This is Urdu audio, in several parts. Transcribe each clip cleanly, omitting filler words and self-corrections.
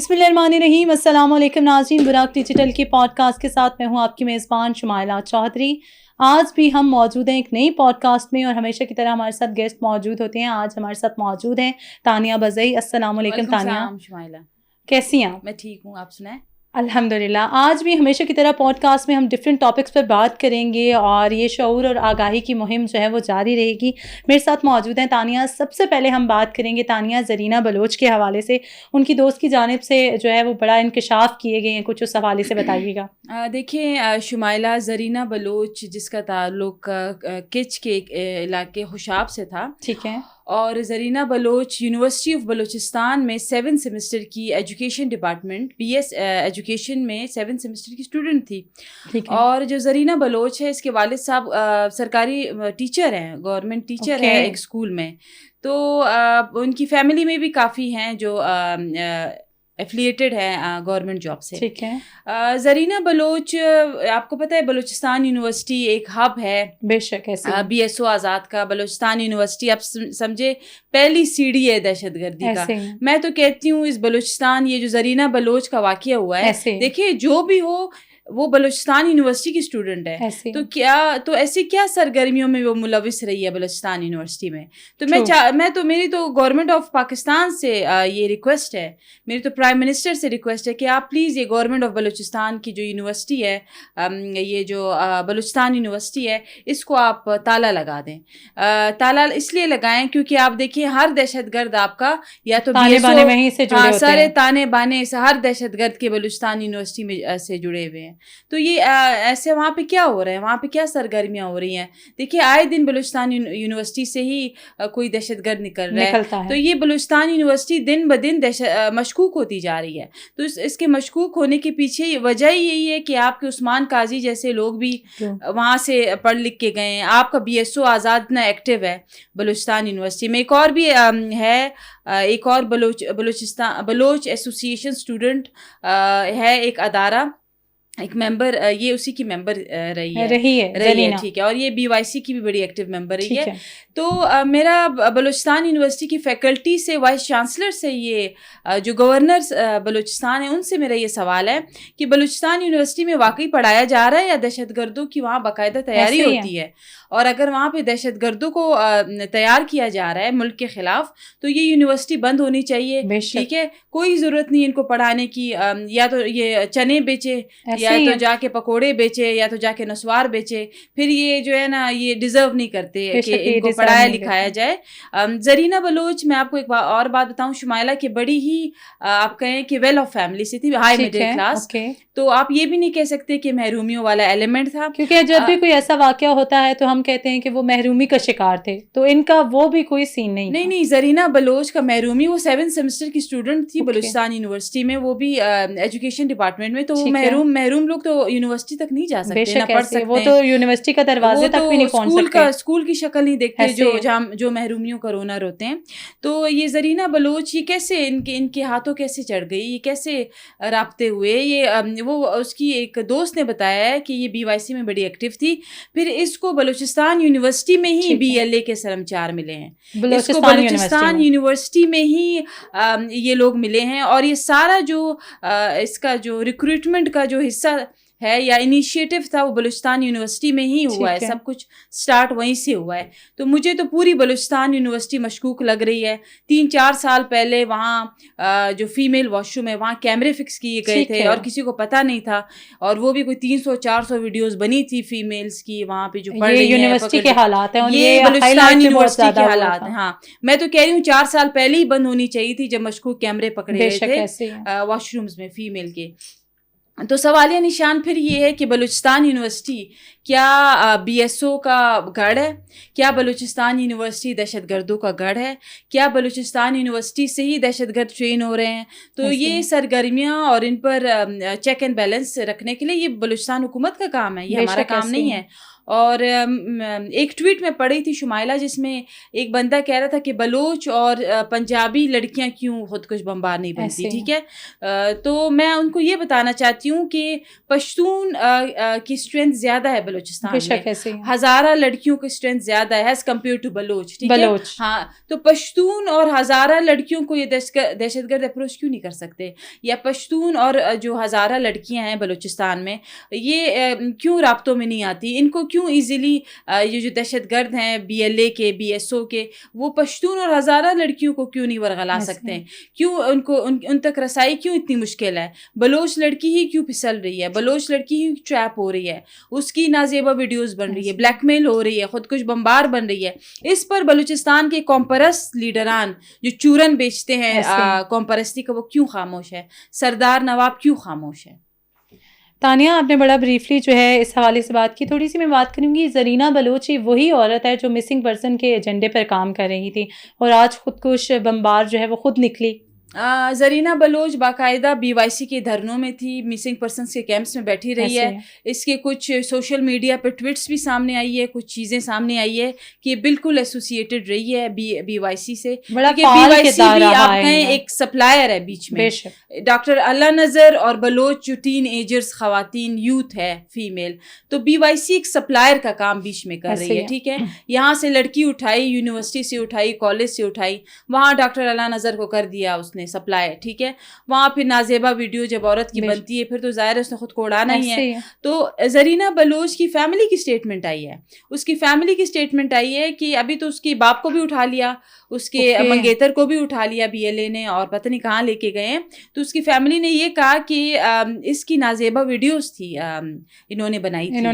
بسم اللہ الرحمن الرحیم. السلام علیکم ناظرین, براق ڈیجیٹل کی پوڈ کاسٹ کے ساتھ میں ہوں آپ کی میزبان شمائلہ چودھری. آج بھی ہم موجود ہیں ایک نئی پوڈ کاسٹ میں, اور ہمیشہ کی طرح ہمارے ساتھ گیسٹ موجود ہوتے ہیں. آج ہمارے ساتھ موجود ہیں تانیہ بزئی. السلام علیکم تانیہ. السلام شمائلہ, کیسی ہیں؟ میں ٹھیک ہوں, آپ سنائیں. الحمدللہ. آج بھی ہمیشہ کی طرح پوڈ کاسٹ میں ہم ڈفرینٹ ٹاپکس پر بات کریں گے, اور یہ شعور اور آگاہی کی مہم جو ہے وہ جاری رہے گی. میرے ساتھ موجود ہیں تانیہ. سب سے پہلے ہم بات کریں گے تانیہ زرینہ بلوچ کے حوالے سے. ان کی دوست کی جانب سے جو ہے وہ بڑا انکشاف کیے گئے ہیں, کچھ اس حوالے سے بتائیے گا. دیکھیں شمائلہ, زرینہ بلوچ جس کا تعلق کچ کے علاقے خوشاب سے تھا, ٹھیک ہے, اور زرینہ بلوچ یونیورسٹی آف بلوچستان میں 7 سیمسٹر کی ایجوکیشن ڈپارٹمنٹ BS ایجوکیشن میں 7 سیمسٹر کی اسٹوڈنٹ تھی. اور جو زرینہ بلوچ ہے, اس کے والد صاحب سرکاری ٹیچر ہیں, گورنمنٹ ٹیچر ہے ایک اسکول میں. تو ان کی فیملی میں بھی کافی ہیں جو ایفلیٹڈ ہے گورنمنٹ جاب سے. ٹھیک ہے. زرینہ بلوچ, آپ کو پتہ ہے بلوچستان یونیورسٹی ایک ہب ہے, بے شک ایسے BSO آزاد کا. بلوچستان یونیورسٹی اب سمجھے پہلی سیڑھی ہے دہشت گردی کا. میں تو کہتی ہوں اس بلوچستان, یہ جو زرینہ بلوچ کا واقعہ ہوا ہے, دیکھیے جو بھی ہو وہ بلوچستان یونیورسٹی کی اسٹوڈنٹ ہے, تو ایسی کیا سرگرمیوں میں وہ ملوث رہی ہے بلوچستان یونیورسٹی میں. تو میری تو گورنمنٹ آف پاکستان سے یہ ریکویسٹ ہے, میری تو پرائم منسٹر سے ریکویسٹ ہے کہ آپ پلیز یہ گورنمنٹ آف بلوچستان کی جو یونیورسٹی ہے, یہ جو بلوچستان یونیورسٹی ہے, اس کو آپ تالا لگا دیں. تالا اس لیے لگائیں کیونکہ آپ دیکھیے ہر دہشت گرد آپ کا یا تو سارے تانے بانے ہر دہشت گرد کے بلوچستان یونیورسٹی میں سے جڑے ہوئے ہیں. تو یہ ایسے وہاں پہ کیا ہو رہا ہے, وہاں پہ کیا سرگرمیاں ہو رہی ہیں. دیکھیے آئے دن بلوچستان یونیورسٹی سے ہی کوئی دہشت گرد نکل رہا ہے. تو یہ بلوچستان یونیورسٹی دن بدن مشکوک ہوتی جا رہی ہے. تو اس کے مشکوک ہونے کے پیچھے وجہ یہی ہے کہ آپ کے عثمان قاضی جیسے لوگ بھی وہاں سے پڑھ لکھ کے گئے ہیں. آپ کا BSO آزاد اتنا ایکٹیو ہے بلوچستان یونیورسٹی میں. ایک اور بھی ہے, ایک اور بلوچ ایسوسی ایشن اسٹوڈنٹ ہے, ایک ادارہ, ایک ممبر, یہ اسی کی ممبر رہی ہے. ٹھیک ہے. اور یہ BYC کی بھی بڑی ایکٹیو ممبر رہی ہے. تو میرا بلوچستان یونیورسٹی کی فیکلٹی سے, وائس چانسلر سے, یہ جو گورنر بلوچستان ہے ان سے میرا یہ سوال ہے کہ بلوچستان یونیورسٹی میں واقعی پڑھایا جا رہا ہے یا دہشت گردوں کی وہاں باقاعدہ تیاری ہوتی ہے؟ اور اگر وہاں پہ دہشت گردوں کو تیار کیا جا رہا ہے ملک کے خلاف, تو یہ یونیورسٹی بند ہونی چاہیے. ٹھیک ہے, کوئی ضرورت نہیں ان کو پڑھانے کی. یا تو یہ چنے بیچے, یا تو جا کے پکوڑے بیچے, یا تو جا کے نسوار بیچے. پھر یہ جو ہے نا, یہ ڈیزرو نہیں کرتے کہ ان کو پڑھایا لکھایا جائے. زرینہ بلوچ, میں آپ کو ایک اور بات بتاؤں شمائلہ, کہ بڑی ہی آپ کہیں کہ ویل آف فیملی سے تھی, ہائی مڈل کلاس. تو آپ یہ بھی نہیں کہہ سکتے کہ محرومیوں والا ایلیمنٹ تھا, کیونکہ جب بھی کوئی ایسا واقعہ ہوتا ہے تو ہم کہتے ہیں کہ وہ محرومی کا شکار تھے. تو ان کا وہ بھی کوئی سین نہیں. زرینہ بلوچ کا محرومی, وہ 7 سیمسٹر کی اسٹوڈنٹ تھی بلوچستان یونیورسٹی میں, وہ بھی ایجوکیشن ڈپارٹمنٹ میں. تو وہ محروم لوگ تو یونیورسٹی تک نہیں جا سکتے, نہ پڑھ سکتے, وہ تو یونیورسٹی کا دروازے تک بھی نہیں پہنچ سکتے, اسکول کی شکل نہیں دیکھتے جو محرومیوں کا رونر ہوتے ہیں. تو یہ زرینہ بلوچ, یہ کیسے ان کے ہاتھوں کیسے چڑھ گئی, یہ کیسے رابطے ہوئے؟ یہ وہ اس کی ایک دوست نے بتایا ہے کہ یہ BYC میں بڑی ایکٹیو تھی. پھر اس کو بلوچستان یونیورسٹی میں ہی BLA کے سرمچار ملے ہیں, اس کو بلوچستان یونیورسٹی میں ہی یہ لوگ ملے ہیں. اور یہ سارا جو اس کا جو ریکروٹمنٹ کا جو حصہ ہے یا انیشیٹو تھا, وہ بلوچستان یونیورسٹی میں ہی ہوا ہے. سب کچھ سٹارٹ وہیں سے ہوا ہے. تو مجھے تو پوری بلوچستان یونیورسٹی مشکوک لگ رہی ہے. 3-4 سال پہلے وہاں جو فیمیل واش روم ہے وہاں کیمرے فکس کیے گئے تھے, اور کسی کو پتہ نہیں تھا. اور وہ بھی کوئی 300-400 ویڈیوز بنی تھی فیمیلز کی وہاں پہ جو پڑھ رہی ہیں. یونیورسٹی کے حالات ہیں, یہ بلوچستان یونیورسٹی کے حالات ہیں. ہاں, میں تو کہہ رہی ہوں 4 سال پہلے ہی بند ہونی چاہیے تھی, جب مشکوک کیمرے پکڑے گئے تھے واش رومز میں فیمیل کے. تو سوالیہ نشان پھر یہ ہے کہ بلوچستان یونیورسٹی کیا BSO کا گڑھ ہے؟ کیا بلوچستان یونیورسٹی دہشت گردوں کا گڑھ ہے؟ کیا بلوچستان یونیورسٹی سے ہی دہشت گرد ٹرین ہو رہے ہیں؟ تو یہ سرگرمیاں اور ان پر چیک اینڈ بیلنس رکھنے کے لیے یہ بلوچستان حکومت کا کام ہے, یہ ہمارا کام نہیں ہے. اور ایک ٹویٹ میں پڑھی تھی شمائلہ جس میں ایک بندہ کہہ رہا تھا کہ بلوچ اور پنجابی لڑکیاں کیوں خودکش بمبار نہیں بنتی. ٹھیک ہے, تو میں ان کو یہ بتانا چاہتی ہوں کہ پشتون کی اسٹرینتھ زیادہ ہے بلوچستان میں, ہزارہ لڑکیوں کی اسٹرینتھ زیادہ ہے ایز کمپیئر ٹو بلوچ. ٹھیک ہے, ہاں, تو پشتون اور ہزارہ لڑکیوں کو یہ دہشت گرد اپروچ کیوں نہیں کر سکتے, یا پشتون اور جو ہزارہ لڑکیاں ہیں بلوچستان میں یہ کیوں رابطوں میں نہیں آتی, ان کو کیوں ایزیلی یہ جو دہشت گرد ہیں BLA کے BSO کے وہ پشتون اور ہزارہ لڑکیوں کو کیوں نہیں ورغلا سکتے ہیں, کیوں ان کو ان تک رسائی کیوں اتنی مشکل ہے, بلوچ لڑکی ہی کیوں پھسل رہی ہے, بلوچ لڑکی ہی ٹریپ ہو رہی ہے, اس کی نازیبا ویڈیوز بن رہی ہے, بلیک میل ہو رہی ہے, خودکش بمبار بن رہی ہے. اس پر بلوچستان کے کمپرست لیڈران جو چورن بیچتے ہیں کمپرستی کا وہ کیوں خاموش ہے, سردار نواب کیوں خاموش ہے. تانیہ آپ نے بڑا بریفلی جو ہے اس حوالے سے بات کی, تھوڑی سی میں بات کروں گی. زرینہ بلوچ وہی عورت ہے جو مسنگ پرسن کے ایجنڈے پر کام کر رہی تھی اور آج خودکش بمبار جو ہے وہ خود نکلی. زرینہ بلوچ باقاعدہ BYC کے دھرنوں میں تھی, مسنگ پرسنس کے کیمپس میں بیٹھی رہی ہے. اس کے کچھ سوشل میڈیا پہ ٹویٹس بھی سامنے آئی ہے, کچھ چیزیں سامنے آئی ہے کہ یہ بالکل ایسوسیٹڈ رہی ہے BYC سے. BYC بھی آپ کہیں ایک سپلائر ہے بیچ میں. ڈاکٹر اللہ نظر اور بلوچ جو ٹین ایجرز خواتین یوتھ ہے فیمیل, تو BYC ایک سپلائر کا کام بیچ میں کر رہی ہے. ٹھیک ہے, یہاں سے لڑکی اٹھائی, یونیورسٹی سے اٹھائی, کالج سے اٹھائی, وہاں ڈاکٹر اللہ نظر کو کر دیا اس نے سپلائی. ٹھیک ہے, وہاں پھر نازیبا ویڈیو جب عورت کی بنتی ہے پھر تو ظاہر ہے اس نے خود کو اڑانا ہی ہے. تو زرینہ بلوچ کی فیملی کی سٹیٹمنٹ آئی ہے, اس کی فیملی کی سٹیٹمنٹ آئی ہے کہ ابھی تو اس کے باپ کو بھی اٹھا لیا, اس کے منگیتر کو بھی اٹھا لیا BLA نے, اور پتہ نہیں کہاں لے کے گئے ہیں. تو اس کی فیملی نے یہ کہا کہ اس کی نازیبا ویڈیوز تھی انہوں نے بنائی تھی,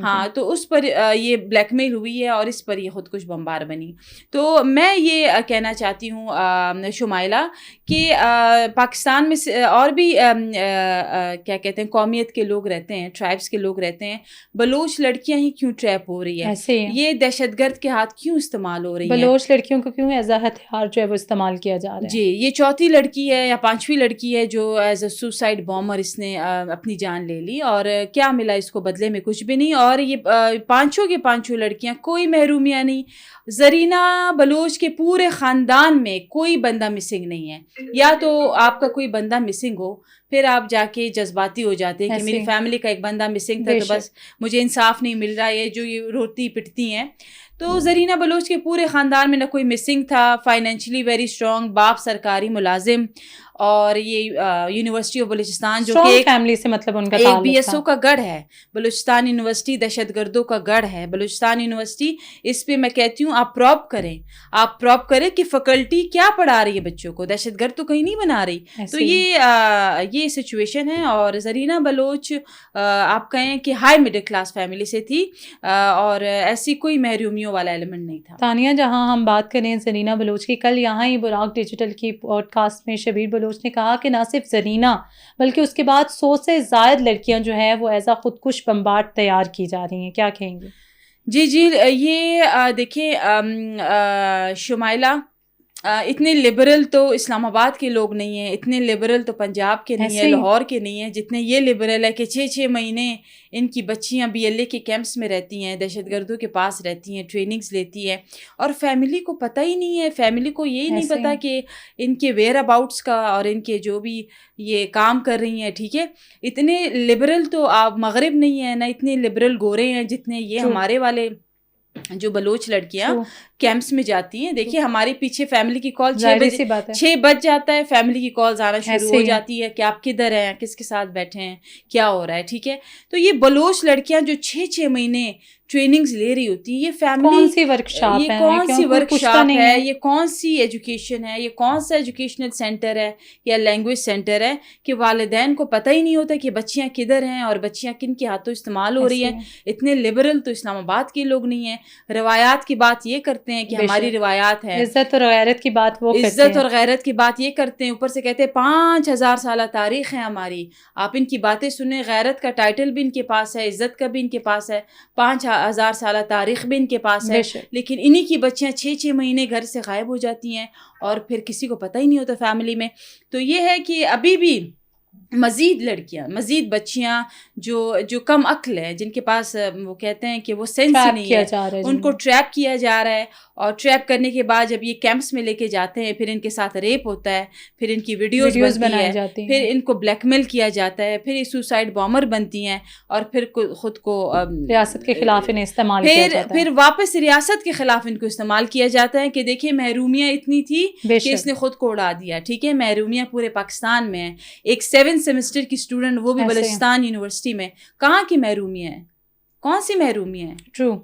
ہاں, تو اس پر یہ بلیک میل ہوئی ہے اور اس پر یہ خودکش بمبار بنی. تو میں یہ کہنا چاہتی ہوں شمائلہ کہ پاکستان میں اور بھی کیا کہتے ہیں قومیت کے لوگ رہتے ہیں, ٹرائبس کے لوگ رہتے ہیں, بلوچ لڑکیاں ہی کیوں ٹریپ ہو رہی ہے, یہ دہشت گرد کے ہاتھ کیوں استعمال ہو رہی ہے, بلوچ لڑکیوں کو کیوں ایز اے ہتھیار جو ہے وہ استعمال کیا جا رہا ہے. جی, یہ چوتھی لڑکی ہے یا پانچویں لڑکی ہے جو ایز اے سوسائڈ بامر اس نے اپنی جان لے لی, اور کیا ملا اس کو بدلے میں, کچھ بھی نہیں. اور یہ پانچوں کے پانچوں لڑکیاں کوئی محرومیاں نہیں. زرینہ بلوچ کے پورے خاندان میں کوئی بندہ مسنگ نہیں ہے, یا تو آپ کا کوئی بندہ مسنگ ہو پھر آپ جا کے جذباتی ہو جاتے ہیں کہ میری فیملی کا ایک بندہ مسنگ تھا تو بس مجھے انصاف نہیں مل رہا ہے, جو یہ روتی پٹتی ہیں. تو زرینہ بلوچ کے پورے خاندان میں نہ کوئی مسنگ تھا, فائنینشلی ویری اسٹرانگ, باپ سرکاری ملازم, اور یہ یونیورسٹی آف بلوچستان جو کہ فیملی سے مطلب ان کا ایک BSO کا گڑھ ہے, بلوچستان یونیورسٹی دہشت گردوں کا گڑھ ہے بلوچستان یونیورسٹی. اس پہ میں کہتی ہوں آپ پراپ کریں کہ فیکلٹی کیا پڑھا رہی ہے بچوں کو, دہشت گرد تو کہیں نہیں بنا رہی. تو یہ سچویشن ہے. اور زرینہ بلوچ آپ کہیں کہ ہائی مڈل کلاس فیملی سے تھی اور ایسی کوئی محرومیوں والا ایلیمنٹ نہیں تھا. تانیہ, جہاں ہم بات کریں زرینہ بلوچ کی, کل یہاں ہی براق ڈیجیٹل کی پوڈ کاسٹ میں شبیر بلوچ نے کہا کہ نہ صرف زرینہ بلکہ اس کے بعد 100 سے زائد لڑکیاں جو ہیں وہ ایسا خودکش بمبار تیار کی جا رہی ہیں, کیا کہیں گے؟ جی, یہ دیکھیں شمائلہ, اتنے لبرل تو اسلام آباد کے لوگ نہیں ہیں, اتنے لبرل تو پنجاب کے نہیں ہیں, لاہور کے نہیں ہیں, جتنے یہ لبرل ہے کہ 6 مہینے ان کی بچیاں BLA کے کیمپس میں رہتی ہیں, دہشت گردوں کے پاس رہتی ہیں, ٹریننگز لیتی ہیں, اور فیملی کو پتہ ہی نہیں ہے, فیملی کو یہی نہیں پتہ کہ ان کے ویئر اباؤٹس کا اور ان کے جو بھی یہ کام کر رہی ہیں. ٹھیک ہے, اتنے لبرل تو آپ مغرب نہیں ہیں, نہ اتنے لبرل گورے ہیں جتنے یہ ہمارے والے جو بلوچ لڑکیاں کیمپس میں جاتی ہیں. دیکھیے ہمارے پیچھے فیملی کی کال 6 بج جاتا ہے, فیملی کی کالز آنا شروع ہو جاتی ہے کہ آپ کدھر ہیں, کس کے ساتھ بیٹھے ہیں, کیا ہو رہا ہے. ٹھیک ہے, تو یہ بلوچ لڑکیاں جو 6 مہینے ٹریننگز لے رہی ہوتی ہیں, یہ فیملی کون سی ورکشاپ ہے, یہ کون سی ایجوکیشن ہے, یہ کون سا ایجوکیشنل سینٹر ہے یا لینگویج سینٹر ہے کہ والدین کو پتہ ہی نہیں ہوتا کہ بچیاں کدھر ہیں اور بچیاں کن کے ہاتھوں استعمال ہو رہی ہیں. اتنے لبرل تو اسلام آباد کے لوگ نہیں ہیں. روایات کی بات یہ کرتے ہیں کہ ہماری روایات ہے, عزت اور غیرت کی بات وہ عزت اور غیرت کی بات یہ کرتے ہیں, اوپر سے کہتے ہیں 5000 سالہ تاریخ ہے ہماری. آپ ان کی باتیں سنیں, غیرت کا ٹائٹل بھی ان کے پاس ہے, عزت کا بھی ان کے پاس ہے, 5000 سالہ تاریخ بھی ان کے پاس ہے, لیکن انہی کی بچیاں 6 مہینے گھر سے غائب ہو جاتی ہیں اور پھر کسی کو پتہ ہی نہیں ہوتا فیملی میں. تو یہ ہے کہ ابھی بھی مزید لڑکیاں، مزید بچیاں جو کم عقل ہیں، جن کے پاس وہ کہتے ہیں کہ وہ سینس نہیں ہے، ان کو ٹریپ کیا جا رہا ہے، اور ٹریپ کرنے کے بعد جب یہ کیمپس میں لے کے جاتے ہیں، پھر ان کے ساتھ ریپ ہوتا ہے، پھر ان کی ویڈیوز بنائی جاتی ہیں، پھر ان کو بلیک میل کیا جاتا ہے، پھر یہ سوسائڈ بامر بنتی ہیں، اور پھر خود کو ریاست کے خلاف انہیں استعمال کیا جاتا ہے، پھر واپس ریاست کے خلاف ان کو استعمال کیا جاتا ہے کہ دیکھیں محرومیاں اتنی تھی کہ اس نے خود کو اڑا دیا. ٹھیک ہے، محرومیاں پورے پاکستان میں ہیں. ایک 7 سیمسٹر کی اسٹوڈنٹ، وہ بھی بلوچستان یونیورسٹی میں، کہاں کی محرومیاں ہیں؟ کون سی محرومیاں ہیں؟ ٹرو.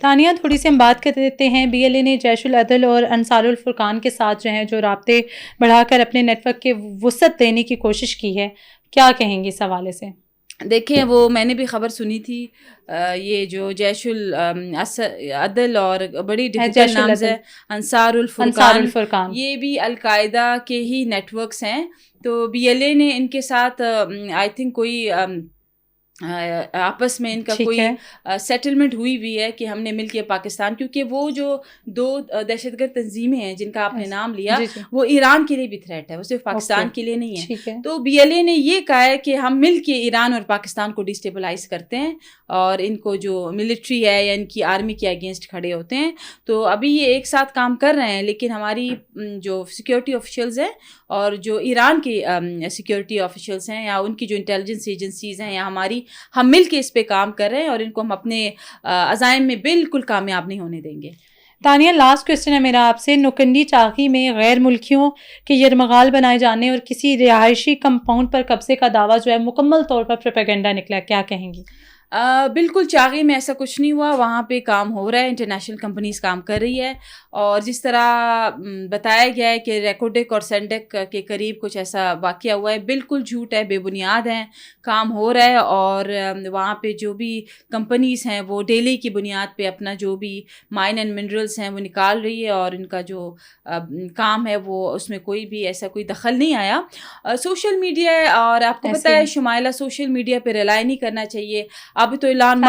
تانیہ، تھوڑی سی ہم بات کر دیتے ہیں. بی ایل اے نے جیش العدل اور انصار الفرقان کے ساتھ جو رابطے بڑھا کر اپنے نیٹ ورک کے وسعت دینے کی کوشش کی ہے، کیا کہیں گے اس حوالے سے؟ دیکھیں، وہ میں نے بھی خبر سنی تھی، یہ جو جیش العدل اور بڑی ڈیفیکلٹ نامز ہے انصار الفرقان، یہ بھی القاعدہ کے ہی نیٹ ورکس ہیں. تو بی ایل اے نے ان کے ساتھ آئی تھنک کوئی آپس میں ان کا کوئی سیٹلمنٹ ہوئی ہے کہ ہم نے مل کے پاکستان، کیونکہ وہ جو 2 دہشت گرد تنظیمیں ہیں جن کا آپ نے نام لیا، وہ ایران کے لیے بھی تھریٹ ہے، وہ صرف پاکستان کے لیے نہیں ہے. تو بی ایل اے نے یہ کہا ہے کہ ہم مل کے ایران اور پاکستان کو ڈسٹیبلائز کرتے ہیں، اور ان کو جو ملٹری ہے یا ان کی آرمی کے اگینسٹ کھڑے ہوتے ہیں. تو ابھی یہ ایک ساتھ کام کر رہے ہیں، لیکن ہماری جو سیکیورٹی آفیشلز ہیں اور جو ایران کے سیکیورٹی آفیشلز ہیں، یا ان کی جو انٹیلیجنس ایجنسیز ہیں، یا ہم مل کے اس پہ کام کر رہے ہیں، اور ان کو ہم اپنے عزائم میں بالکل کامیاب نہیں ہونے دیں گے. تانیہ، لاسٹ کویسچن ہے میرا آپ سے. نوکنڈی چاغی میں غیر ملکیوں کے یرمغال بنائے جانے اور کسی رہائشی کمپاؤنڈ پر قبضے کا دعویٰ مکمل طور پر پروپیگنڈا نکلا، کیا کہیں گی؟ بالکل چاغی میں ایسا کچھ نہیں ہوا، وہاں پہ کام ہو رہا ہے، انٹرنیشنل کمپنیز کام کر رہی ہے، اور جس طرح بتایا گیا ہے کہ ریکوڈک اور سینڈک کے قریب کچھ ایسا واقعہ ہوا ہے، بالکل جھوٹ ہے، بے بنیاد ہیں. کام ہو رہا ہے، اور وہاں پہ جو بھی کمپنیز ہیں وہ ڈیلی کی بنیاد پہ اپنا جو بھی مائن اینڈ منرلس ہیں وہ نکال رہی ہے، اور ان کا جو کام ہے وہ اس میں کوئی بھی ایسا کوئی دخل نہیں آیا. سوشل میڈیا ہے، اور آپ کو پتہ ہے شمائلہ، سوشل میڈیا پہ ریلائی نہیں کرنا چاہیے. اب تو ایلان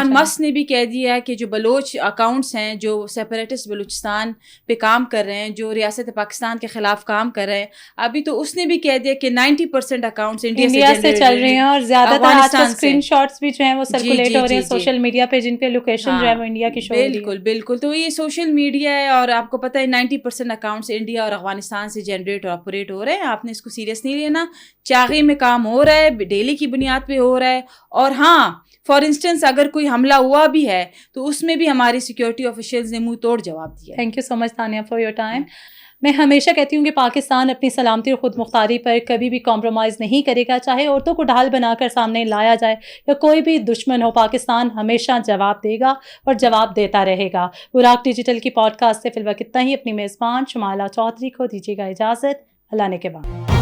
مسک نے بھی کہہ دیا ہے کہ جو بلوچ اکاؤنٹس ہیں جو سیپریٹسٹ بلوچستان پہ کام کر رہے ہیں، جو ریاست پاکستان کے خلاف کام کر رہے ہیں، ابھی تو اس نے بھی کہہ دیا کہ 90% اکاؤنٹس انڈیا سے چل رہے ہیں، اور زیادہ تر آج کل اسکرین شاٹس بھی جو ہیں وہ سرکولیٹ ہو رہے ہیں سوشل میڈیا پہ، جن پہ لوکیشن جو ہے وہ انڈیا کی شو ہو رہی ہے. بالکل بالکل. تو یہ سوشل میڈیا ہے، اور آپ کو پتہ ہے 90% اکاؤنٹس انڈیا اور افغانستان سے جنریٹ اور آپریٹ ہو رہے ہیں. آپ نے اس کو سیریس نہیں لینا. چاغی میں کام ہو رہا ہے، ڈیلی کی بنیاد پہ ہو رہا ہے. اور ہاں، فار انسٹنس اگر کوئی حملہ ہوا بھی ہے تو اس میں بھی ہماری سیکیورٹی آفیشلز نے منہ توڑ جواب دیا. Thank you so much Tania for your time. میں ہمیشہ کہتی ہوں کہ پاکستان اپنی سلامتی اور خود مختاری پر کبھی بھی کمپرومائز نہیں کرے گا، چاہے عورتوں کو ڈھال بنا کر سامنے لایا جائے یا کوئی بھی دشمن ہو، پاکستان ہمیشہ جواب دے گا اور جواب دیتا رہے گا. براق ڈیجیٹل کی پوڈ کاسٹ سے فی الوقت اتنا ہی. اپنی میزبان شمائلہ چودھری کو دیجیے گا اجازت. اللہ نے کے بعد.